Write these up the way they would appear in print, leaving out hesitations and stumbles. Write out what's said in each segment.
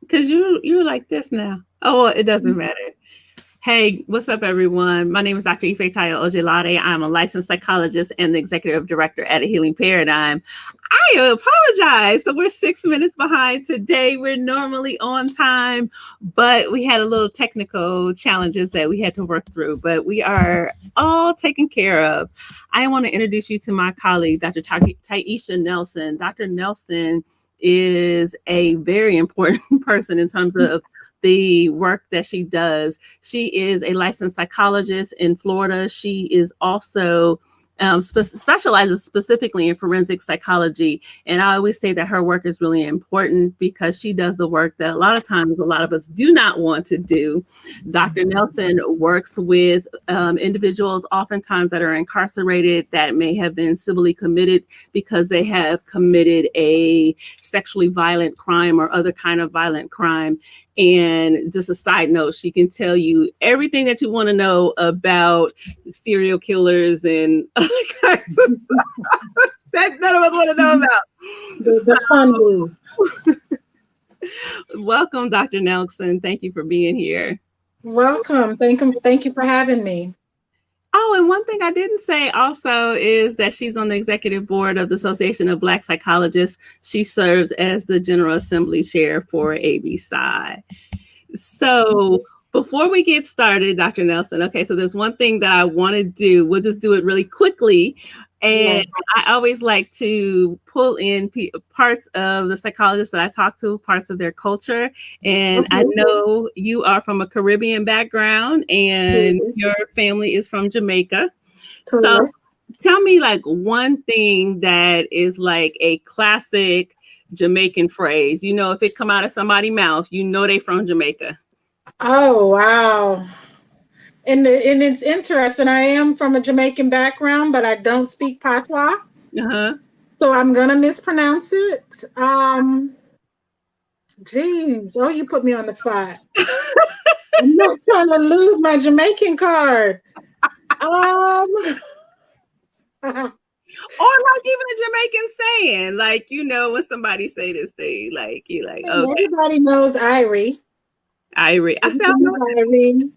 Because you're like this now. Oh, well, it doesn't matter. Hey, what's up, everyone? My name is Dr. Ifetayo Ojelade. I'm a licensed psychologist and the executive director at A Healing Paradigm. I apologize. So we're 6 minutes behind today. We're normally on time, but we had a little technical challenges that we had to work through, but we are all taken care of. I want to introduce you to my colleague, Dr. Tiesha Nelson. Dr. Nelson is a very important person in terms of the work that she does. She is a licensed psychologist in Florida. She is also specializes specifically in forensic psychology. And I always say that her work is really important because she does the work that a lot of times a lot of us do not want to do. Dr. Nelson works with individuals oftentimes that are incarcerated that may have been civilly committed because they have committed a sexually violent crime or other kind of violent crime. And just a side note, she can tell you everything that you want to know about serial killers and other kinds of stuff that none of us want to know about. Welcome, Dr. Nelson. Thank you for being here. Welcome. Thank you for having me. Oh, and one thing I didn't say also is that she's on the executive board of the Association of Black Psychologists. She serves as the General Assembly chair for ABSI. So before we get started, Dr. Nelson, okay, so there's one thing that I want to do. We'll just do it really quickly. And I always like to pull in parts of the psychologists that I talk to, parts of their culture. And I know you are from a Caribbean background and your family is from Jamaica. So tell me like one thing that is like a classic Jamaican phrase. You know, if it come out of somebody's mouth, you know they from Jamaica. Oh, wow. And it's interesting. I am from a Jamaican background, but I don't speak patois. So I'm going to mispronounce it. Geez. Oh, you put me on the spot. I'm not trying to lose my Jamaican card. Or like even a Jamaican saying, like, you know, when somebody say this thing, like, you're like, okay. Everybody knows Irie. Irie. I sound Irie.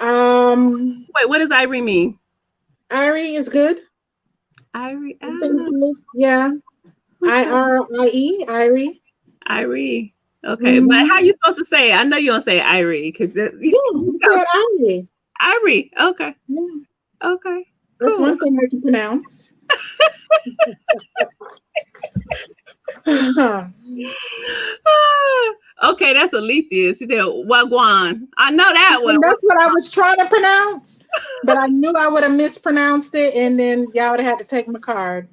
Wait, what does Irie mean? Irie is good. Irie. Good. Yeah. I-R-I-E. Irie. Irie. Okay. But how you supposed to say it? I know you don't say Irie because you said Irie. Irie. Okay. Yeah. Okay. That's one thing I can pronounce. Okay, that's Alethea. She did Wagwan. I know that one. That's what I was trying to pronounce, but I knew I would have mispronounced it, and then y'all would have had to take my card.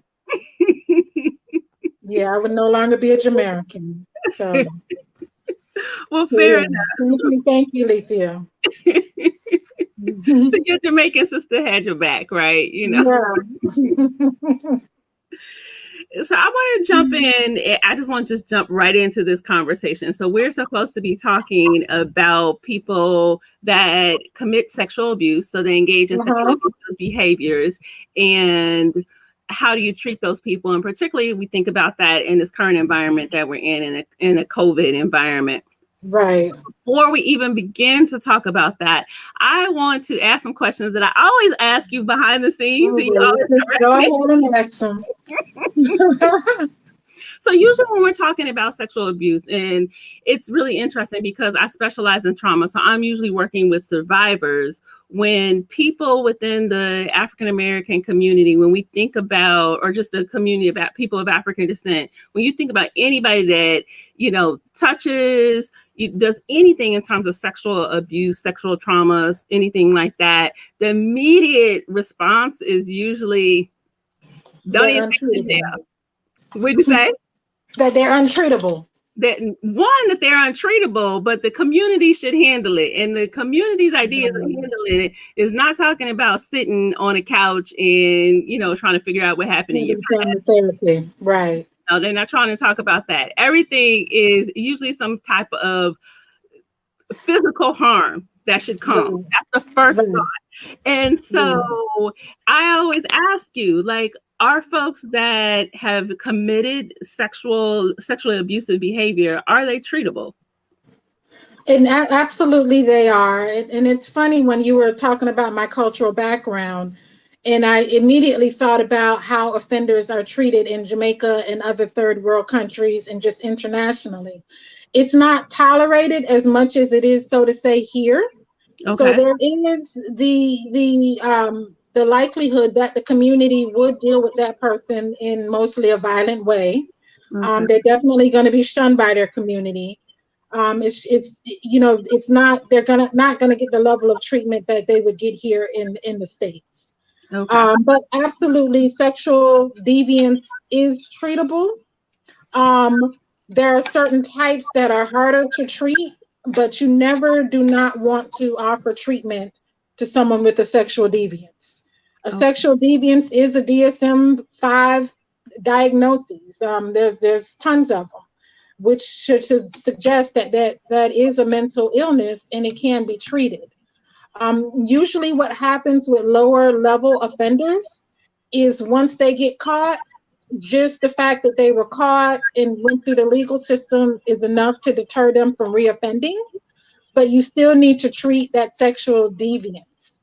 Yeah, I would no longer be a Jamaican. So, well, fair enough. Thank you, Alethea. So your Jamaican sister had your back, right? You know. Yeah. So I want to jump in. I just want to just jump right into this conversation. So we're supposed to be talking about people that commit sexual abuse. So they engage in sexual abusive behaviors. And how do you treat those people? And particularly we think about that in this current environment that we're in a COVID environment. Right. Before we even begin to talk about that, I want to ask some questions that I always ask you behind the scenes. Go ahead and ask them. So usually when we're talking about sexual abuse, and it's really interesting because I specialize in trauma. So I'm usually working with survivors. When people within the African-American community, when we think about, or just the community of people of African descent, when you think about anybody that, you know, touches, does anything in terms of sexual abuse, sexual traumas, anything like that, the immediate response is usually, don't even take it down. What'd you say? That they're untreatable. That they're untreatable, but the community should handle it. And the community's ideas of handling it is not talking about sitting on a couch and, you know, trying to figure out what happened in your past. Therapy. Right. No, they're not trying to talk about that. Everything is usually some type of physical harm that should come. That's the first thought. And so I always ask you, like, are folks that have committed sexually abusive behavior, are they treatable? And absolutely they are. And it's funny when you were talking about my cultural background, and I immediately thought about how offenders are treated in Jamaica and other third world countries and just internationally. It's not tolerated as much as it is, so to say, here. So Okay. there is the likelihood that the community would deal with that person in mostly a violent way. Okay. They're definitely going to be shunned by their community. It's it's not, they're gonna not gonna get the level of treatment that they would get here in the States. Okay. But absolutely, sexual deviance is treatable. Um, there are certain types that are harder to treat, but you never do not want to offer treatment to someone with a sexual deviance. A Okay. sexual deviance is a DSM-5 diagnosis. There's tons of them, which should suggest that is a mental illness and it can be treated. Usually, what happens with lower level offenders is once they get caught, just the fact that they were caught and went through the legal system is enough to deter them from reoffending. But you still need to treat that sexual deviance.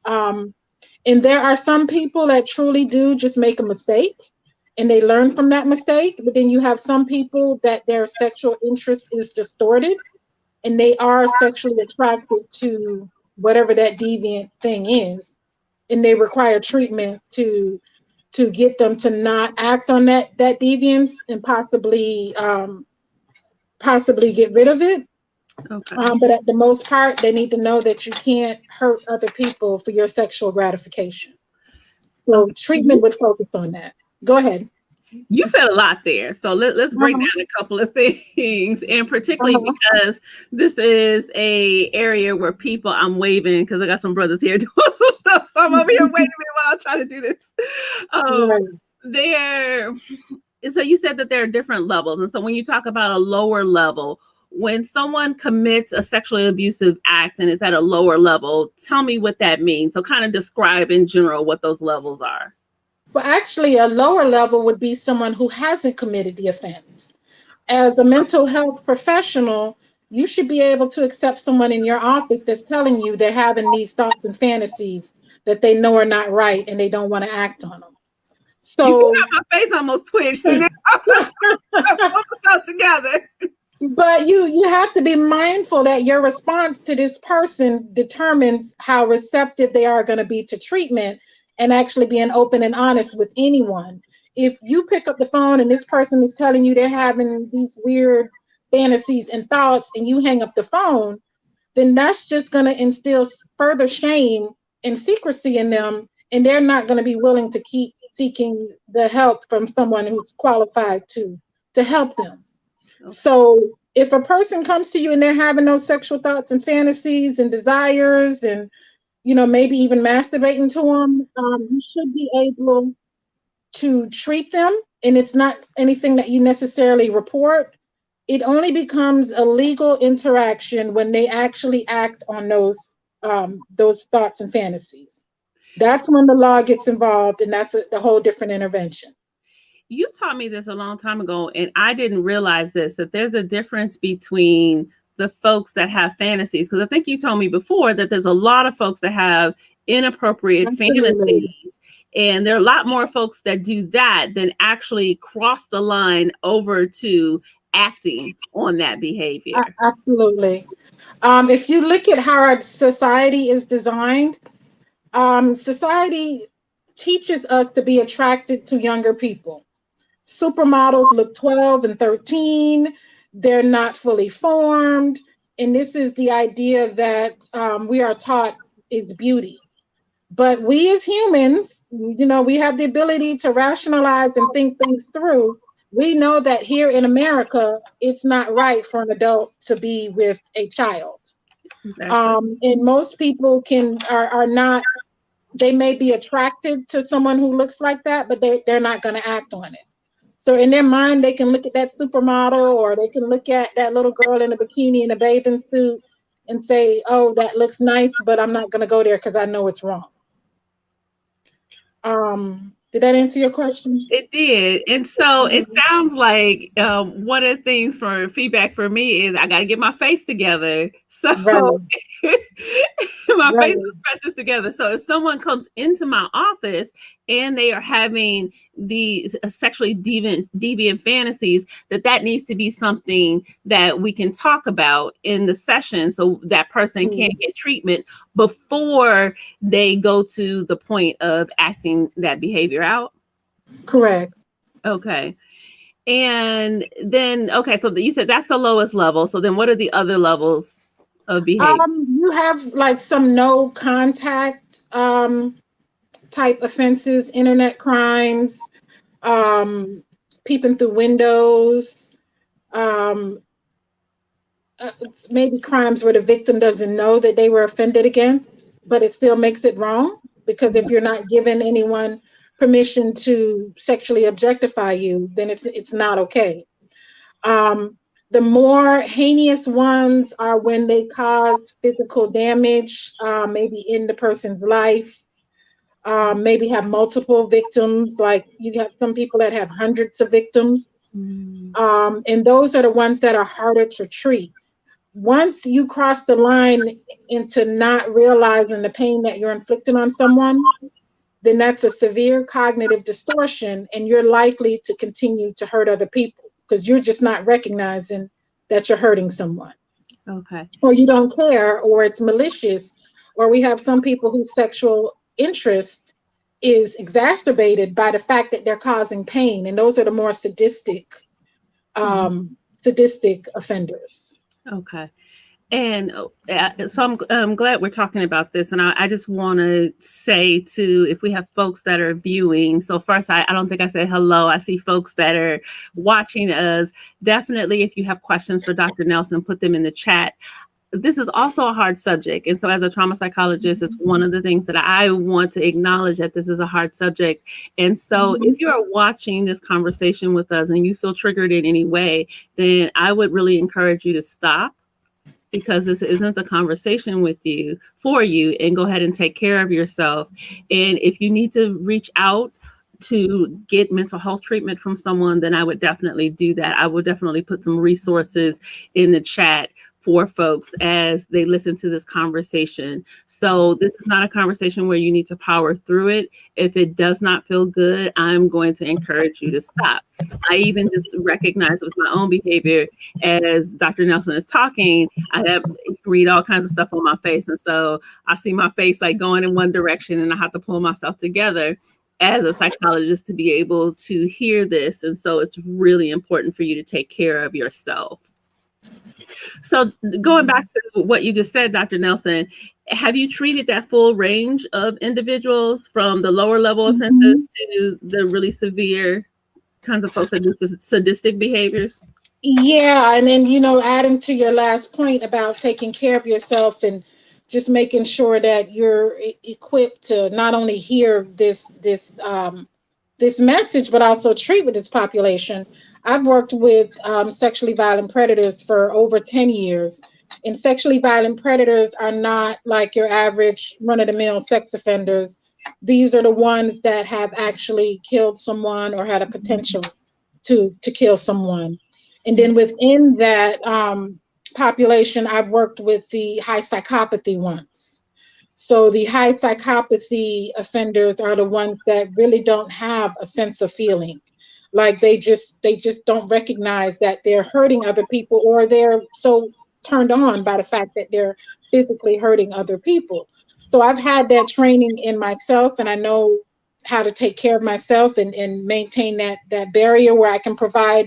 And there are some people that truly do just make a mistake and they learn from that mistake. But then you have some people that their sexual interest is distorted and they are sexually attracted to whatever that deviant thing is. And they require treatment to get them to not act on that deviance and possibly get rid of it. Okay. But at the most part, they need to know that you can't hurt other people for your sexual gratification. So Okay. treatment would focus on that. Go ahead. You said a lot there. So let's break Uh-huh. down a couple of things. And particularly Uh-huh. because this is a area where people, I'm waving because I got some brothers here doing some stuff. So I'm over here waving while I try to do this. Um, Right. there, so you said that there are different levels. And so when you talk about a lower level, when someone commits a sexually abusive act and is at a lower level, tell me what that means. So kind of describe in general what those levels are. Well, actually, a lower level would be someone who hasn't committed the offense. As a mental health professional, you should be able to accept someone in your office that's telling you they're having these thoughts and fantasies that they know are not right and they don't want to act on them. You see So, how my face almost twitched and then I put it together. but you have to be mindful that your response to this person determines how receptive they are going to be to treatment and actually being open and honest with anyone. If you pick up the phone and this person is telling you they're having these weird fantasies and thoughts and you hang up the phone, then that's just going to instill further shame and secrecy in them, and they're not going to be willing to keep seeking the help from someone who's qualified to help them. Okay. So if a person comes to you and they're having those sexual thoughts and fantasies and desires and maybe even masturbating to them, you should be able to treat them, and it's not anything that you necessarily report. It only becomes a legal interaction when they actually act on those thoughts and fantasies. That's when the law gets involved, and that's a whole different intervention. You taught me this a long time ago, and I didn't realize this, that there's a difference between the folks that have fantasies. Because I think you told me before that there's a lot of folks that have inappropriate Absolutely. fantasies. And there are a lot more folks that do that than actually cross the line over to acting on that behavior. Absolutely. If you look at how our society is designed, society teaches us to be attracted to younger people. Supermodels look 12 and 13. They're not fully formed. And this is the idea that we are taught is beauty. But we as humans, we have the ability to rationalize and think things through. We know that here in America, it's not right for an adult to be with a child. Exactly. And most people are not, they may be attracted to someone who looks like that, but they're not going to act on it. So in their mind, they can look at that supermodel or they can look at that little girl in a bikini in a bathing suit and say, oh, that looks nice, but I'm not going to go there because I know it's wrong. Did that answer your question? It did. And so it sounds like one of the things for feedback for me is I got to get my face together. So Right, my face right. is precious together. So if someone comes into my office and they are having these sexually deviant fantasies, that needs to be something that we can talk about in the session so that person can get treatment before they go to the point of acting that behavior out. Correct. Okay. And then, okay, so you said that's the lowest level. So then what are the other levels of behavior? You have like some no contact type offenses, internet crimes, um, peeping through windows, um, maybe crimes where the victim doesn't know that they were offended against, but it still makes it wrong because if you're not giving anyone permission to sexually objectify you, then it's not okay. Um, the more heinous ones are when they cause physical damage, maybe in the person's life, maybe have multiple victims. Like you have some people that have hundreds of victims, and those are the ones that are harder to treat. Once you cross the line into not realizing the pain that you're inflicting on someone, then that's a severe cognitive distortion, and you're likely to continue to hurt other people because you're just not recognizing that you're hurting someone. Okay. Or you don't care, or it's malicious, or we have some people whose sexual interest is exacerbated by the fact that they're causing pain, and those are the more sadistic offenders. Okay. And so I'm glad we're talking about this. And I just want to say, too, if we have folks that are viewing. So first, I don't think I said hello. I see folks that are watching us. Definitely, if you have questions for Dr. Nelson, put them in the chat. This is also a hard subject. And so as a trauma psychologist, it's one of the things that I want to acknowledge, that this is a hard subject. And so if you are watching this conversation with us and you feel triggered in any way, then I would really encourage you to stop, because this isn't the conversation with you for you, and go ahead and take care of yourself. And if you need to reach out to get mental health treatment from someone, then I would definitely do that. I will definitely put some resources in the chat for folks as they listen to this conversation. So this is not a conversation where you need to power through it. If it does not feel good, I'm going to encourage you to stop. I even just recognize with my own behavior as Dr. Nelson is talking, I read all kinds of stuff on my face. And so I see my face like going in one direction, and I have to pull myself together as a psychologist to be able to hear this. And so it's really important for you to take care of yourself. So going back to what you just said, Dr. Nelson, have you treated that full range of individuals, from the lower level offenses to the really severe kinds of folks that do sadistic behaviors? Yeah, and then adding to your last point about taking care of yourself and just making sure that you're equipped to not only hear this message, but also treat with this population. I've worked with sexually violent predators for over 10 years, and sexually violent predators are not like your average run-of-the-mill sex offenders. These are the ones that have actually killed someone or had a potential to kill someone. And then within that population, I've worked with the high psychopathy ones. So the high psychopathy offenders are the ones that really don't have a sense of feeling. Like they just don't recognize that they're hurting other people, or they're so turned on by the fact that they're physically hurting other people. So I've had that training in myself, and I know how to take care of myself and maintain that barrier where I can provide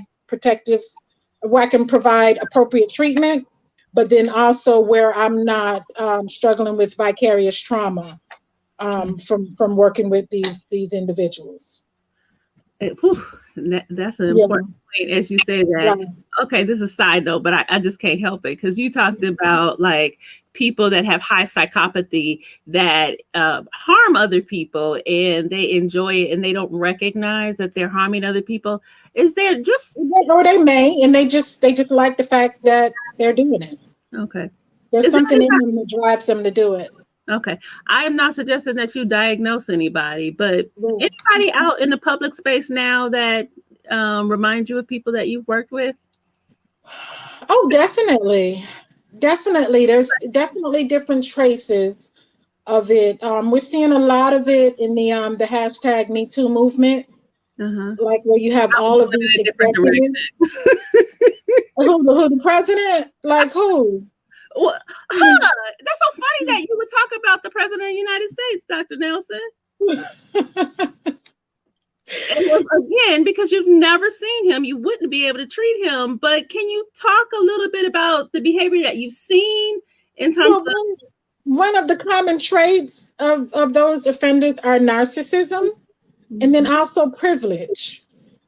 appropriate treatment, but then also where I'm not struggling with vicarious trauma from working with these individuals. That's an important point, as you say that. Yeah. Okay, this is a side note, but I just can't help it, because you talked about like people that have high psychopathy that harm other people, and they enjoy it, and they don't recognize that they're harming other people. Is there just, or they may, and they just like the fact that they're doing it. Okay. There's something in them that drives them to do it. Okay. I am not suggesting that you diagnose anybody, but Well, anybody out in the public space now that remind you of people that you've worked with? oh, definitely. Definitely. There's definitely different traces of it. We're seeing a lot of it in the hashtag Me Too movement, Uh-huh. like where you have I was all of going these in a different executives. direction. Who the president? Like who? Well, huh, that's so funny that you would talk about the president of the United States, Dr. Nelson. And again, because you've never seen him, you wouldn't be able to treat him. But can you talk a little bit about the behavior that you've seen in terms Well, one of the common traits of those offenders are narcissism and then of? also privilege.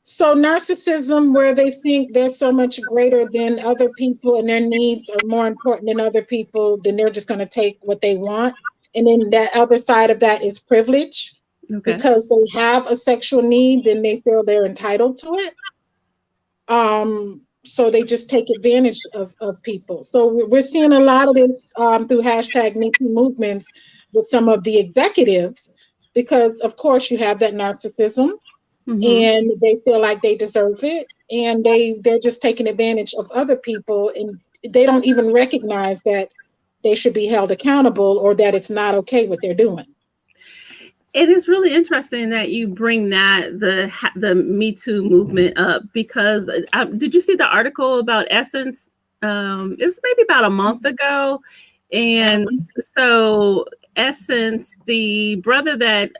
So narcissism, where they think they're so much greater than other people and their needs are more important than other people, then they're just going to take what they want. And then that other side of that is privilege. Okay. Because they have a sexual need, then they feel they're entitled to it. So they just take advantage of people. So we're seeing a lot of this through hashtag Me Too movements with some of the executives, because of course you have that narcissism Mm-hmm. and they feel like they deserve it, and they're just taking advantage of other people, and they don't even recognize that they should be held accountable or that it's not okay what they're doing. It is really interesting that you bring the Me Too movement up because did you see the article about Essence? It was maybe about a month ago, and so Essence, the brother that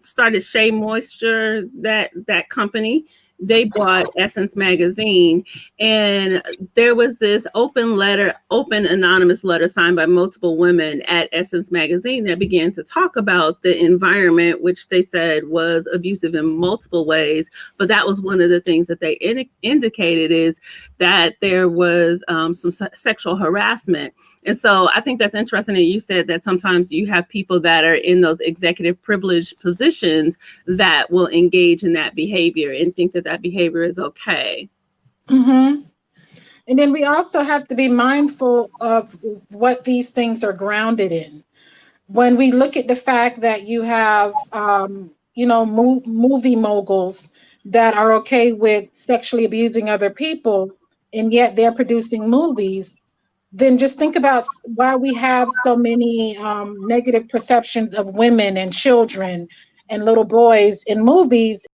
started Shea Moisture, that company, they bought Essence magazine, and there was this open anonymous letter signed by multiple women at Essence magazine that began to talk about the environment, which they said was abusive in multiple ways. But that was one of the things that they indicated, is that there was some sexual harassment. And so I think that's interesting that you said that sometimes you have people that are in those executive privileged positions that will engage in that behavior and think that that behavior is okay. Mm-hmm. And then we also have to be mindful of what these things are grounded in. When we look at the fact that you have, movie moguls that are okay with sexually abusing other people, and yet they're producing movies, then just think about why we have so many negative perceptions of women and children and little boys in movies.